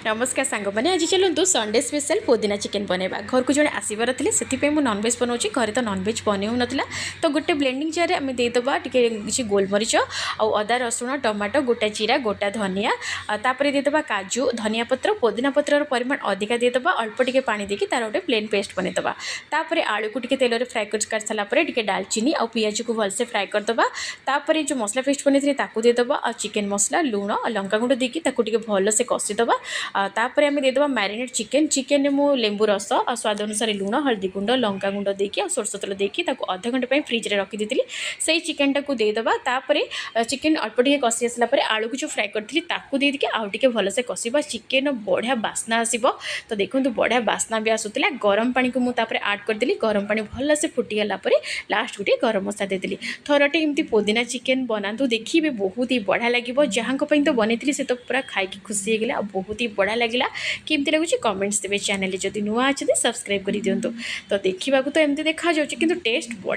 नमस्कार सांग मैंने आज चलतु संडे स्पेशल पुदीना चिकेन बनवा घर को जड़े आसबार थे से नॉनवेज बनाऊँ घरे तो नॉनवेज बनऊ ना तो गोटे ब्लेंडिंग जार आम देदेबा किसी गोलमरीच आउ अदा रसुण टमाटो गोटा जीरा गोटा धनिया तापर देदेबा काजू धनिया पत्र पुदीना पत्र परिमाण अधिका देदेबा अल्प टिके पानी देकी तार गोटे प्लेन पेस्ट बनईदेबा तापर आलू को तेल फ्राए कर सारापर डालचीनी और पियाज को भलसे फ्राए करदे तापर जो मसला पेस्ट बनई देदेबा और चिकेन मसला लुण लंका गुंड देकी भलसे कषिदेबा तापर आम देदेबा मैरिनेट चिकेन मु लेंबू रस और स्वाद अनुसार लुण हल्दी गुंड लंका गुंड देकी और सोरष तेल देकी अध घंटे फ्रिज में रखी से चिकेन टाक देदेबा तापर चिकेन अल्प टे कषि आसापर आलू को जो फ्राए करी देकी आउ टे भलसे कषा चिकेन बढ़िया बास्ना आसो। तो देखो बढ़िया बास्ना भी आसूला गरम पानी को मुझे आड करदेली गरम पानी भलसे फुटीगला लास्ट गोटे गरम मसला देदेली थरटे एमती पुदीना चिकेन बनातु देखिए बहुत ही बढ़िया लगे जहाँ तो बनई से तो पूरा खाई खुशी हो गला बहुत ही बढ़िया लगे केमती लगुच कमेंट्स देवे चैनल जदि नुआ अच्छे सब्सक्राइब कर दिंतु। तो देखा तो एमती देखा कि टेस्ट बढ़िया।